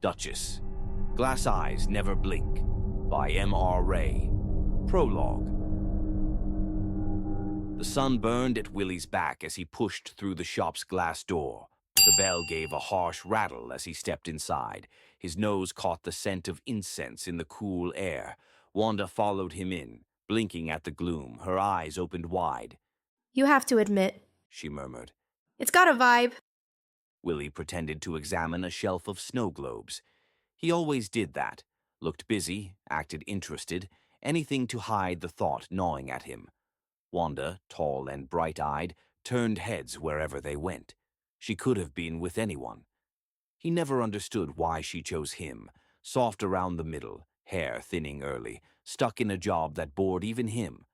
Duchess. Glass Eyes Never Blink by M.R. Ray. Prologue. The sun burned at Willy's back as he pushed through the shop's glass door. The bell gave a harsh rattle as he stepped inside. His nose caught the scent of incense in the cool air. Wanda followed him in, blinking at the gloom, her eyes opened wide. "You have to admit," she murmured. "it's got a vibe." Willy pretended to examine a shelf of snow globes. He always did that, looked busy, acted interested, anything to hide the thought gnawing at him. Wanda, tall and bright-eyed, turned heads wherever they went. She could have been with anyone. He never understood why she chose him, soft around the middle, hair thinning early, stuck in a job that bored even him.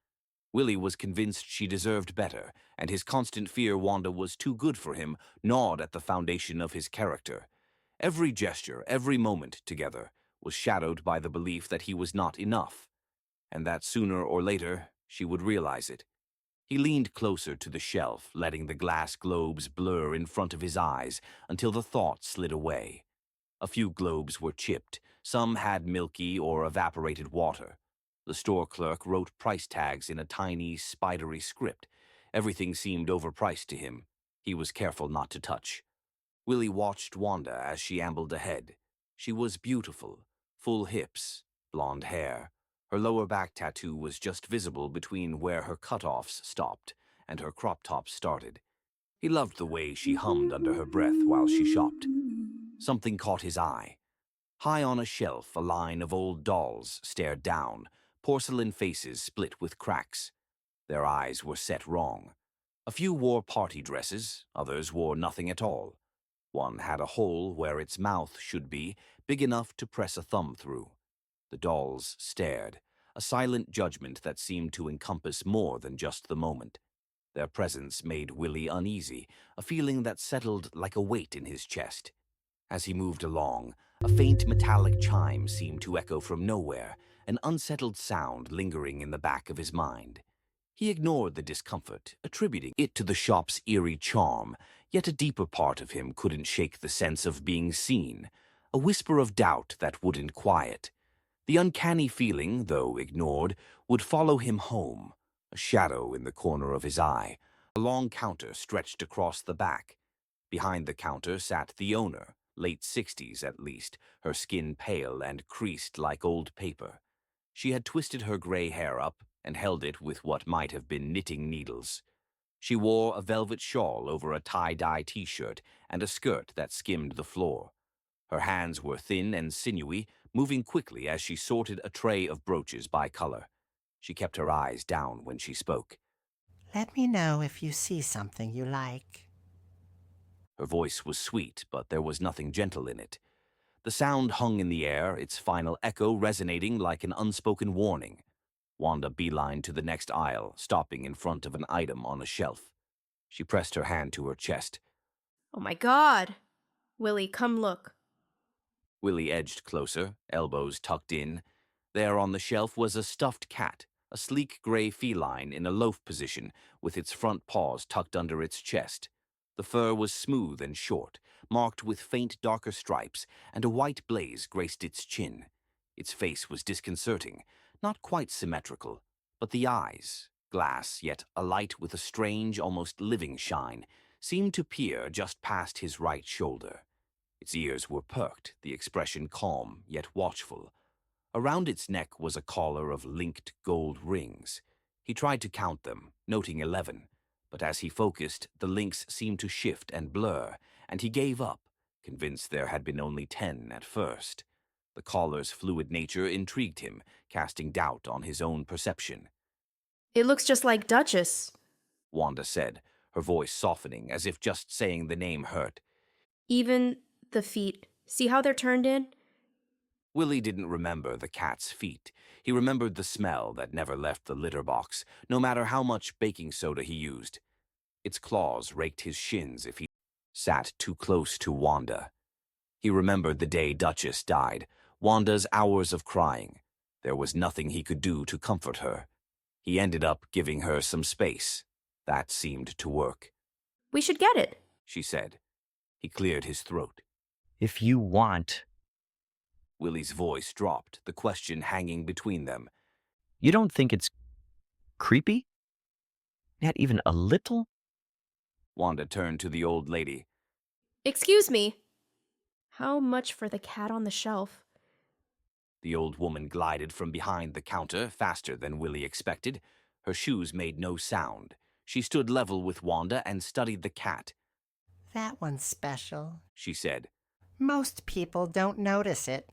Willy was convinced she deserved better, and his constant fear Wanda was too good for him gnawed at the foundation of his character. Every gesture, every moment together, was shadowed by the belief that he was not enough, and that sooner or later she would realize it. He leaned closer to the shelf, letting the glass globes blur in front of his eyes until the thought slid away. A few globes were chipped, some had milky or evaporated water. The store clerk wrote price tags in a tiny, spidery script. Everything seemed overpriced to him. He was careful not to touch. Willy watched Wanda as she ambled ahead. She was beautiful, full hips, blonde hair. Her lower back tattoo was just visible between where her cutoffs stopped and her crop tops started. He loved the way she hummed under her breath while she shopped. Something caught his eye. High on a shelf, a line of old dolls stared down, porcelain faces split with cracks. Their eyes were set wrong. A few wore party dresses, others wore nothing at all. One had a hole where its mouth should be, big enough to press a thumb through. The dolls stared, a silent judgment that seemed to encompass more than just the moment. Their presence made Willy uneasy, a feeling that settled like a weight in his chest. As he moved along, a faint metallic chime seemed to echo from nowhere, an unsettled sound lingering in the back of his mind. He ignored the discomfort, attributing it to the shop's eerie charm, yet a deeper part of him couldn't shake the sense of being seen, a whisper of doubt that wouldn't quiet. The uncanny feeling, though ignored, would follow him home, a shadow in the corner of his eye. A long counter stretched across the back. Behind the counter sat the owner, late 60s at least, her skin pale and creased like old paper. She had twisted her gray hair up and held it with what might have been knitting needles. She wore a velvet shawl over a tie-dye t-shirt and a skirt that skimmed the floor. Her hands were thin and sinewy, moving quickly as she sorted a tray of brooches by color. She kept her eyes down when she spoke. "Let me know if you see something you like." Her voice was sweet, but there was nothing gentle in it. The sound hung in the air, its final echo resonating like an unspoken warning. Wanda beelined to the next aisle, stopping in front of an item on a shelf. She pressed her hand to her chest. "Oh my God! Willy, come look." Willy edged closer, elbows tucked in. There on the shelf was a stuffed cat, a sleek gray feline in a loaf position, with its front paws tucked under its chest. The fur was smooth and short, marked with faint darker stripes, and a white blaze graced its chin. Its face was disconcerting, not quite symmetrical, but the eyes, glass yet alight with a strange, almost living shine, seemed to peer just past his right shoulder. Its ears were perked, the expression calm yet watchful. Around its neck was a collar of linked gold rings. He tried to count them, noting 11, but as he focused, the links seemed to shift and blur, and he gave up, convinced there had been only 10 at first. The collar's fluid nature intrigued him, casting doubt on his own perception. "It looks just like Duchess." Wanda said, her voice softening as if just saying the name hurt. "Even the feet. See how they're turned in?" Willy didn't remember the cat's feet. He remembered the smell that never left the litter box, no matter how much baking soda he used. Its claws raked his shins if he sat too close to Wanda. He remembered the day Duchess died, Wanda's hours of crying. There was nothing he could do to comfort her. He ended up giving her some space. That seemed to work. "We should get it," she said. He cleared his throat. If you want, Willy's voice dropped, the question hanging between them. You don't think it's creepy? Not even a little? Wanda turned to the old lady. Excuse me. How much for the cat on the shelf? The old woman glided from behind the counter faster than Willy expected. Her shoes made no sound. She stood level with Wanda and studied the cat. That one's special. She said. Most people don't notice it.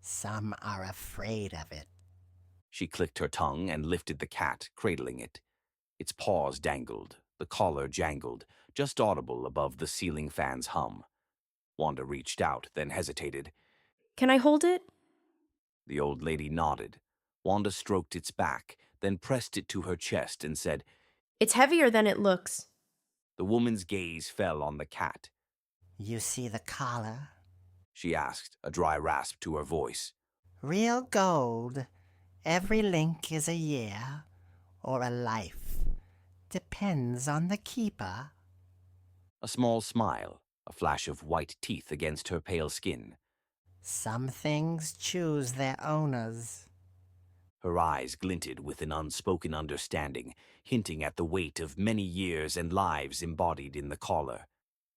Some are afraid of it. She clicked her tongue and lifted the cat, cradling it. Its paws dangled, the collar jangled, just audible above the ceiling fan's hum. Wanda reached out, then hesitated. Can I hold it? The old lady nodded. Wanda stroked its back, then pressed it to her chest and said, It's heavier than it looks. The woman's gaze fell on the cat. You see the collar? She asked, a dry rasp to her voice. Real gold. Every link is a year or a life. Depends on the keeper. A small smile, a flash of white teeth against her pale skin. Some things choose their owners. Her eyes glinted with an unspoken understanding, hinting at the weight of many years and lives embodied in the collar.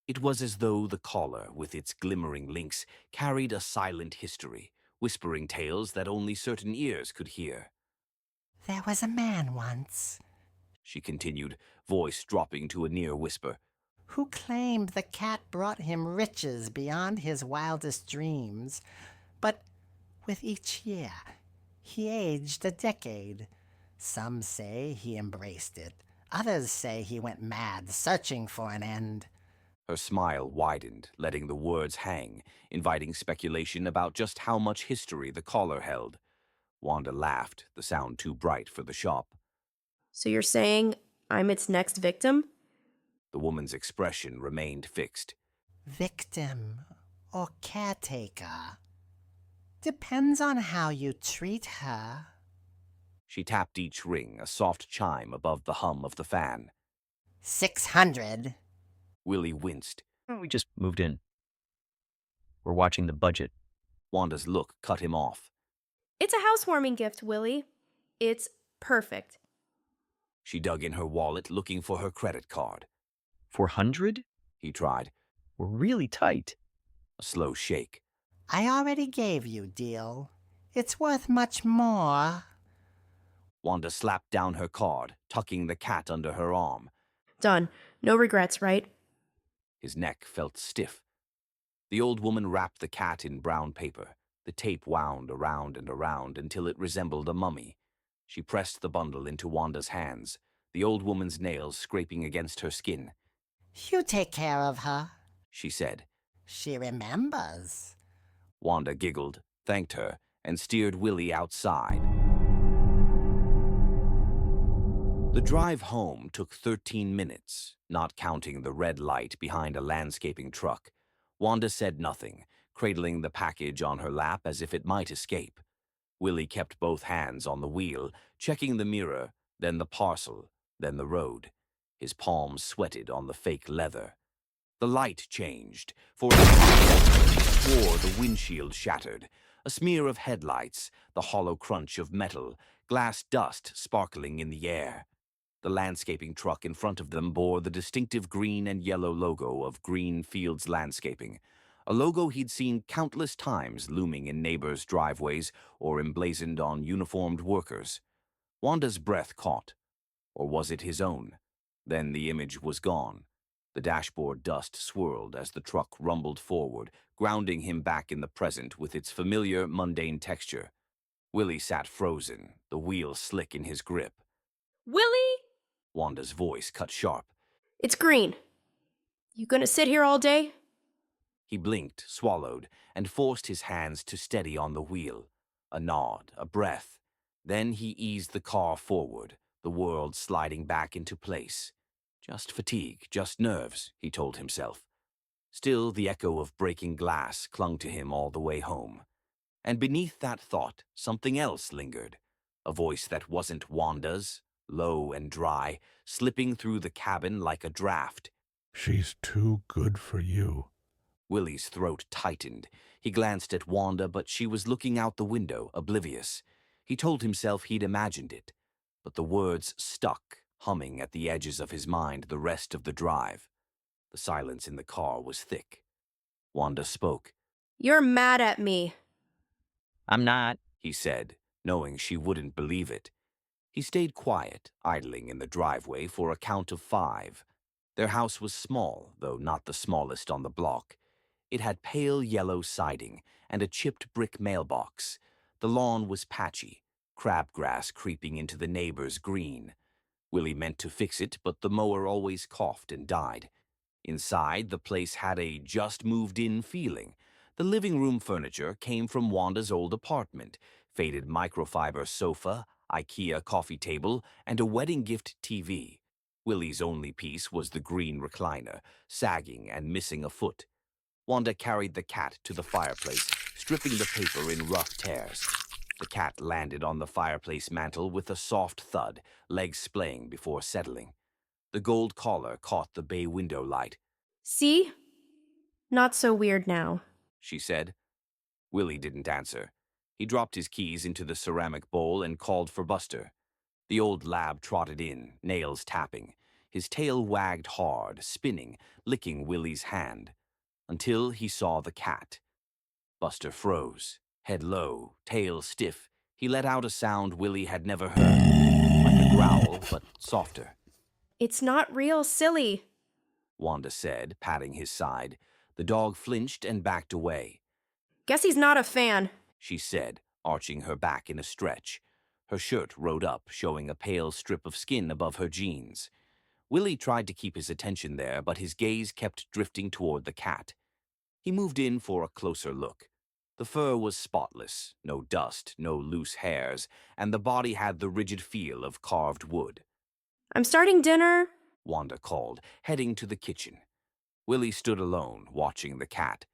It was as though the collar, with its glimmering links, carried a silent history, whispering tales that only certain ears could hear. There was a man once She continued, voice dropping to a near whisper. who claimed the cat brought him riches beyond his wildest dreams. But with each year, he aged a decade. Some say he embraced it. Others say he went mad, searching for an end. Her smile widened, letting the words hang, inviting speculation about just how much history the collar held. Wanda laughed, the sound too bright for the shop. So you're saying I'm its next victim? The woman's expression remained fixed. Victim or caretaker. Depends on how you treat her. She tapped each ring, a soft chime above the hum of the fan. 600. Willy winced. We just moved in. We're watching the budget. Wanda's look cut him off. It's a housewarming gift, Willy. It's perfect. She dug in her wallet, looking for her credit card. 400? He tried. We're really tight. A slow shake. I already gave you, deal. It's worth much more. Wanda slapped down her card, tucking the cat under her arm. Done. No regrets, right? His neck felt stiff. The old woman wrapped the cat in brown paper. The tape wound around and around until it resembled a mummy. She pressed the bundle into Wanda's hands, the old woman's nails scraping against her skin. You take care of her. She said. She remembers. Wanda giggled, thanked her, and steered Willy outside. The drive home took 13 minutes, not counting the red light behind a landscaping truck. Wanda said nothing, cradling the package on her lap as if it might escape. Willy kept both hands on the wheel, checking the mirror, then the parcel, then the road. His palms sweated on the fake leather. The light changed. For a second, he swore the windshield shattered. A smear of headlights, the hollow crunch of metal, glass dust sparkling in the air. The landscaping truck in front of them bore the distinctive green and yellow logo of Green Fields Landscaping, a logo he'd seen countless times looming in neighbors' driveways or emblazoned on uniformed workers. Wanda's breath caught. Or was it his own? Then the image was gone. The dashboard dust swirled as the truck rumbled forward, grounding him back in the present with its familiar, mundane texture. Willy sat frozen, the wheel slick in his grip. Willy! Wanda's voice cut sharp. It's green. You gonna sit here all day? He blinked, swallowed, and forced his hands to steady on the wheel. A nod, a breath. Then he eased the car forward, the world sliding back into place. Just fatigue, just nerves, he told himself. Still, the echo of breaking glass clung to him all the way home. And beneath that thought, something else lingered. A voice that wasn't Wanda's, low and dry, slipping through the cabin like a draft. She's too good for you. Willy's throat tightened. He glanced at Wanda, but she was looking out the window, oblivious. He told himself he'd imagined it, but the words stuck, humming at the edges of his mind the rest of the drive. The silence in the car was thick. Wanda spoke. You're mad at me. I'm not. He said, knowing she wouldn't believe it. He stayed quiet, idling in the driveway for a count of 5. Their house was small, though not the smallest on the block. It had pale yellow siding and a chipped brick mailbox. The lawn was patchy, crabgrass creeping into the neighbor's green. Willy meant to fix it, but the mower always coughed and died. Inside, the place had a just-moved-in feeling. The living room furniture came from Wanda's old apartment: faded microfiber sofa, IKEA coffee table, and a wedding gift TV. Willy's only piece was the green recliner, sagging and missing a foot. Wanda carried the cat to the fireplace, stripping the paper in rough tears. The cat landed on the fireplace mantel with a soft thud, legs splaying before settling. The gold collar caught the bay window light. See? Not so weird now. She said. Willy didn't answer. He dropped his keys into the ceramic bowl and called for Buster. The old lab trotted in, nails tapping. His tail wagged hard, spinning, licking Willy's hand, until he saw the cat. Buster froze, head low, tail stiff. He let out a sound Willy had never heard, like a growl, but softer. It's not real, silly. Wanda said, patting his side. The dog flinched and backed away. Guess he's not a fan. She said, arching her back in a stretch. Her shirt rode up, showing a pale strip of skin above her jeans. Willy tried to keep his attention there, but his gaze kept drifting toward the cat. He moved in for a closer look. The fur was spotless, no dust, no loose hairs, and the body had the rigid feel of carved wood. I'm starting dinner. Wanda called, heading to the kitchen. Willy stood alone, watching the cat.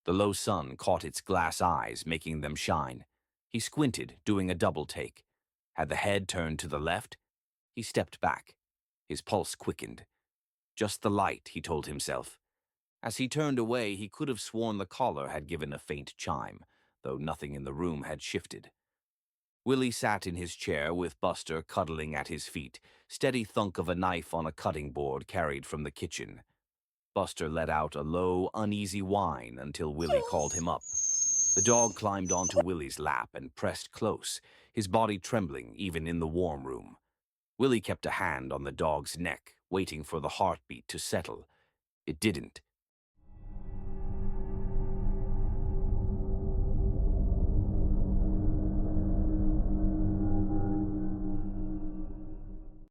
The low sun caught its glass eyes, making them shine. He squinted, doing a double take. Had the head turned to the left? He stepped back. His pulse quickened. Just the light, he told himself. As he turned away, he could have sworn the collar had given a faint chime, though nothing in the room had shifted. Willy sat in his chair with Buster cuddling at his feet, steady thunk of a knife on a cutting board carried from the kitchen. Buster let out a low, uneasy whine until Willy called him up. The dog climbed onto Willy's lap and pressed close, his body trembling even in the warm room. Willy kept a hand on the dog's neck, waiting for the heartbeat to settle. It didn't.